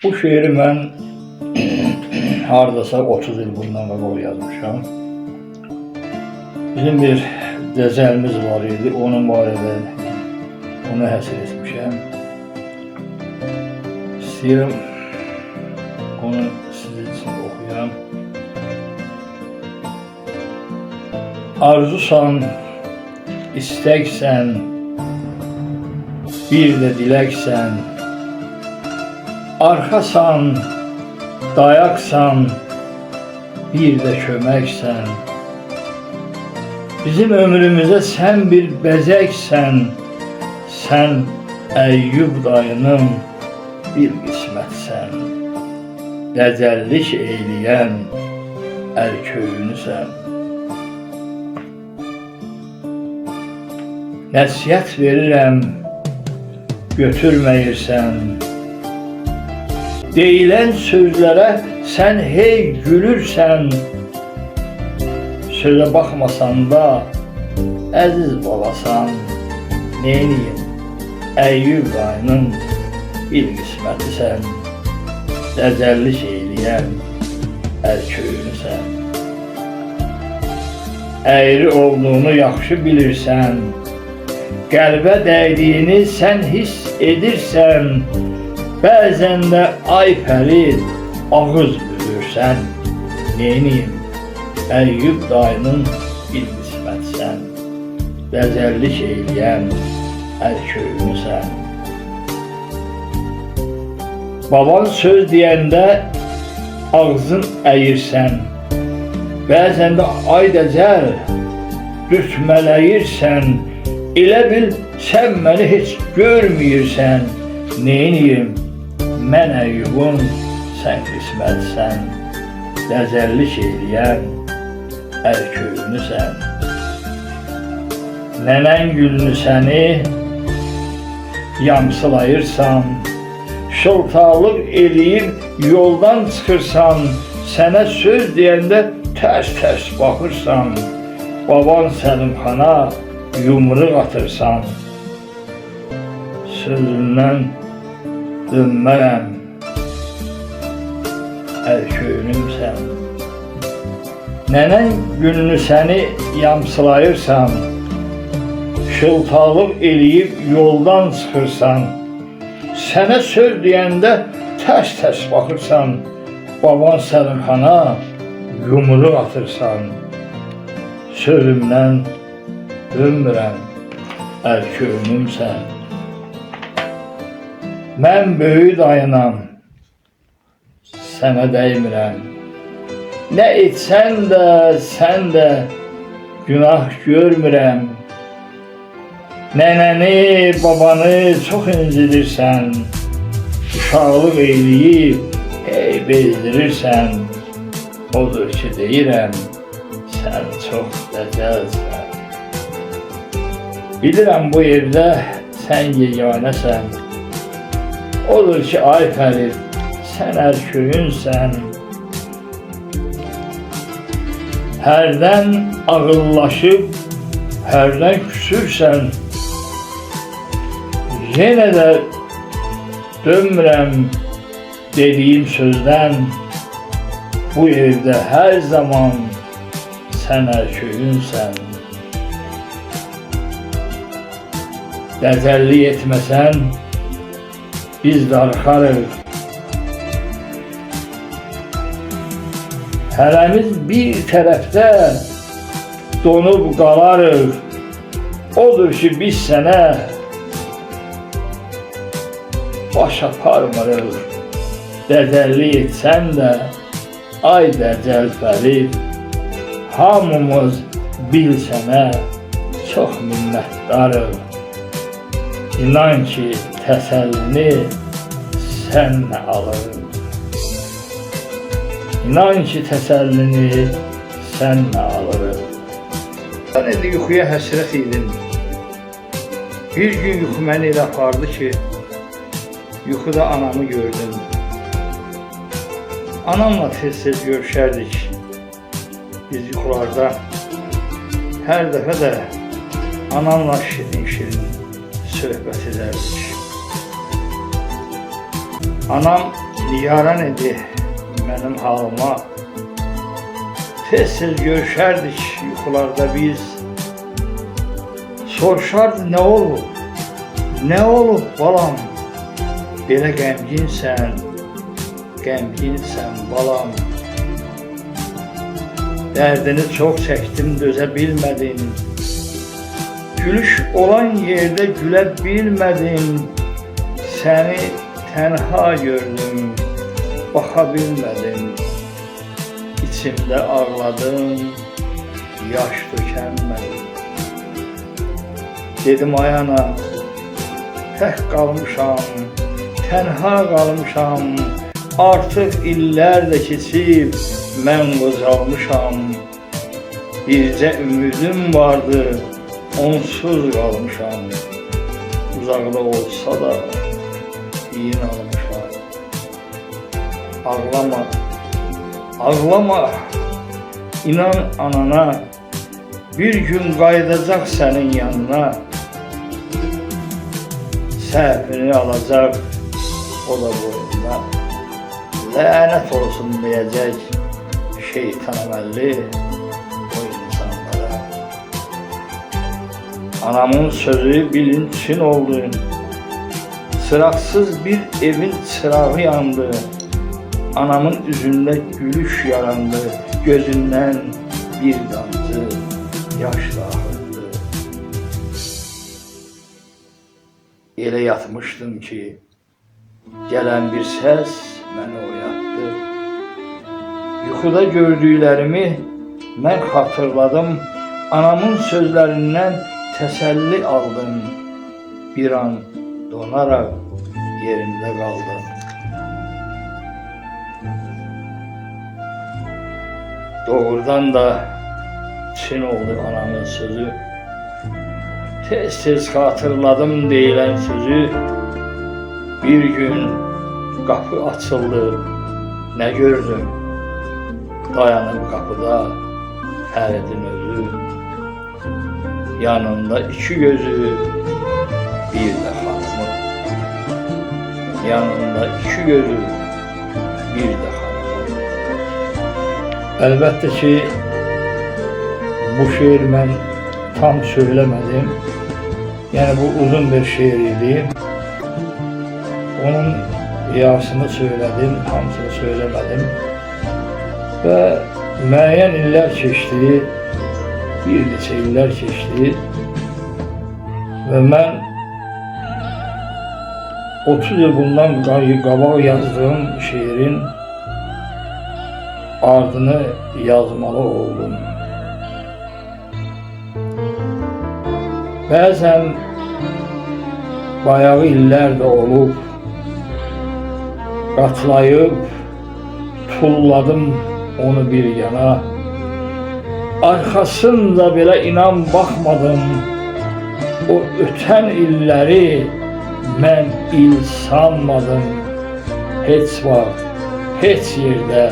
Bu şeiri mən hardasa 30 il bundan qabaq yazmışam. Bizim bir qəzəlimiz var idi, onun barədə onu həsr etmişəm. İstəyirəm onu sizin üçün oxuyam. Arzusan, istəksən, bir də diləksən, arxasan, dayaqsan, bir də köməksən. Bizim ömrümüzə sən bir bəzəksən, sən Əyyub dayının bir qismətsən. Dəcəllik eyləyən ərköyünüsən. Nəsihət verirəm, götürməyirsən. Deyilən sözlərə sən hey gülürsən. Sözə baxmasan da əziz balasan. Neyniyim? Əyyub dayının bir qismətisən. Dəcəllik eyləyən ərköyünüsən. Əyri olduğunu yaxşı bilirsən. Qəlbə dəydiyini sən hiss edirsən. Bəzən də ay pəri ağız büzürsən. Neyniyim? Əyyub dayının bir qismətsən. Dəcəllik eyləyən ərköyünüsən. Baban söz deyəndə ağzın əyirsən. Bəzən də ay dəcəl dürtmələyirsən. Elə bil sən məni heç görməyirsən. Neyniyim? Mən Əyyubun, sən qismətsən. Dəcəllik eyləyən ərköyünüsən. Nənən gülünü səni yamsılayırsan. Şıltaqlıq eləyib yoldan çıxırsan. Sənə söz deyəndə tərs-tərs baxırsan. Baban Səlimxana yumruq atırsan. Sözündən dönmərəm, ərköyünümsən. Nənən gününü səni yamsılayırsan. Şıltaqlıq eləyib yoldan çıxırsan. Sənə söz deyəndə tərs-tərs baxırsan. Baban Səlimxana yumruq atırsan. Sözümdən dönmürəm, ərköyünümsən. Mən böyük dayınam, sənə dəymirəm. Nə etsən də, sən də günah görmürəm. Nənəni, babanı çox incidirsən. Uşaqlıq eyləyib, hey bezdirirsən. Odur ki, deyirəm, sən çox dəcəlsən. Bilirəm bu evdə sən yeganəsən. Odur ki, ay Fərid, sən ərköyünsən. Hərdən ağıllaşıb, hərdən küsürsən. Yenə də dönmürəm dediyim sözdən. Bu evdə hər zaman sən ərköyünsən. Dəcəllik etməsən, biz darıxarıq. Hərəmiz bir tərəfdə donub qalarıq. Odur ki, biz sənə baş aparmırıq. Dəcəllik etsən də, ay dəcəl Fərid, hamımız bil sənə çox minnətdarıq. İnan ki, təsəllini sənlə alırıq. İnan ki, təsəllini sənlə alırıq. Mən indi yuxuya həsrət idim. Bir gün yuxu məni elə apardı ki, yuxuda anamı gördüm. Anamla tez-tez görüşərdik. Biz yuxularda hər dəfə də anamla şirin söhbət edərdik. Anam Nigaran idi mənim halıma. Tez-tez görüşərdik yuxularda biz. Soruşardı nə olub? Nə olub balam? Belə qəmginsən balam. Dərdini çox çəkdim, dözə bilmədim. Gülüş olan yerdə gülə bilmədim. Səni tənha gördüm, baxa bilmədim. İçimdə ağladım, yaş dökənmədim. Dedim ay ana, tək qalmışam, tənha qalmışam. Artıq illər də keçib, mən qocalmışam. Bircə ümidim vardı, onsuz qalmışam. Uzaqda olsa da iyin almışam. Ağlama, ağlama, inan anana. Bir gün qayıdacaq sənin yanına. Səhvini alacaq o da boynuna. Lənət olsun deyəcək şeytan əməlli o insanlara. Anamın sözü bilinçin oldu. Çıraqsız bir evin çırağı yandı. Anamın üzündə gülüş yarandı. Gözündən bir damcı yaş dağıldı. Elə yatmışdım ki, gələn bir səs məni oyatdı. Yuxuda gördüklərimi mən xatırladım. Anamın sözlərindən təsəlli aldım. Bir an donaraq yerimdə qaldım. Doğrudan da Çin oldu anamın sözü. Tez-tez xatırladım deyilən sözü. Bir gün qapı açıldı, nə gördüm? Dayanıb qapıda Fəridin özü. Yanında iki gözü, bir də xanımı. Yanında iki gözü, bir də xanımı. Əlbəttə ki, bu şeir mən tam söyləmədim. Yəni bu uzun bir şeir idi. Onun riyasını söyledim, hamısını söylemedim. Ve müəyyən illər keçdi, bir neçə illər keçdi ve mən 30 yıl bundan qabaq yazdığım şiirin ardını yazmalı oldum. Bəzən bayağı illər də olub, qatlayıb, tulladım onu bir yana. Arkasında belə inan baxmadım, o ötən illəri mən il sanmadım. Heç vaxt, heç yerdə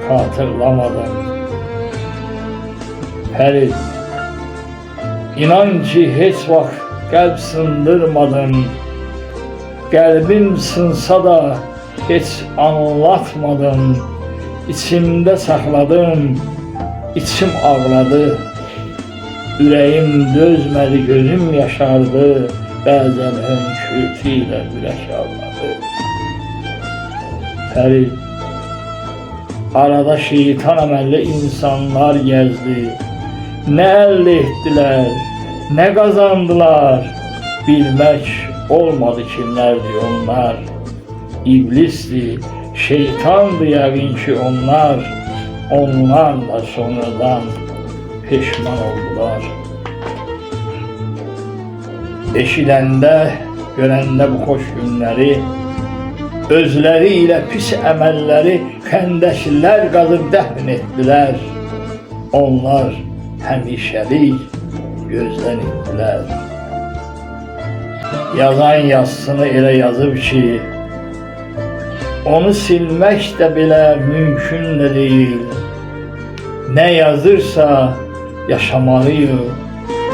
xatırlamadım. Fərid, inan ki heç vaxt qəlb sındırmadım. Qəlbim sınsa da heç anlatmadım. İçimdə saxladım, içim ağladı. Ürəyim dözmədi, gözüm yaşardı. Bəzən hönkürtü ilə ürək ağladı. Fərid, arada şeytan əməlli insanlar gəzdi. Nə əldə etdilər, nə qazandılar, bilmək olmadı kimlərdir onlar. İblisdir, şeytandır yəqin ki onlar da sonradan peşman oldular. Eşidəndə, görəndə bu xoş günləri, özləri ilə pis əməlləri xəndəklər qazıb dəfn etdilər. Onlar həmişəlik gözdən etdilər. Yazan yazısını elə yazıb ki, onu silmək də belə mümkün də deyil. Nə yazırsa yaşamalıyıq,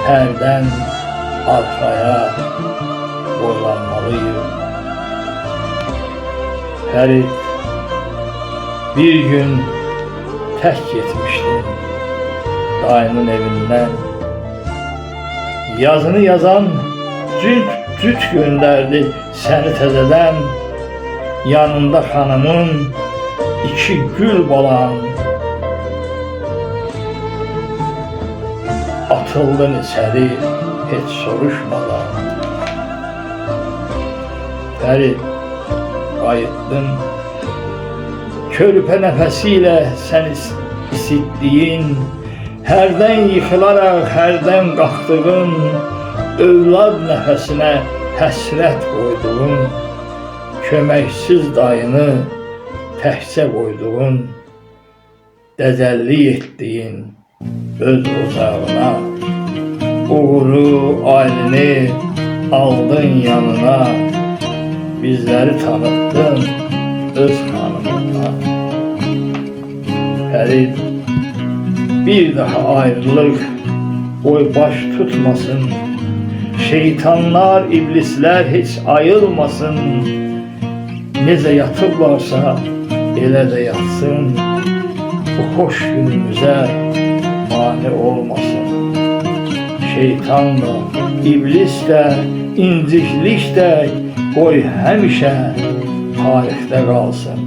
hərdən arxaya boylanmalıyıq. Fərid, Bir gün tək getmişdim dayının evindən. Yazını yazan cüt gönderdi səni təzədən. Yanında xanımın 2 gül balan. Atıldın içəri heç soruşmadan. Fərid qayıtdın. Körpə nəfəsiyle sən isitdiyin, hərdən yıxılaraq hərdən qalxdığın, övlad nəfəsinə həsrət qoyduğun, köməksiz dayını təkcə qoyduğun, dəzəllik etdiyin öz ocağına, uğuru, ailini aldın yanına, bizləri tanıttın öz xanımına. Fərid, bir daha ayrılıq qoy baş tutmasın, şeytanlar, iblislər heç ayılmasın, necə yatıblarsa elə də yatsın, bu xoş günümüzə mane olmasın. Şeytan da, iblis də, inciklik də qoy həmişə tarixdə qalsın.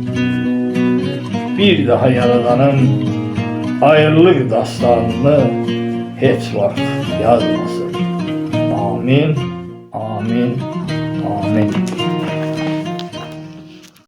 Bir daha yaradanın ayrılıq dastanını heç vaxt yazmasın. Amin, amin, amin.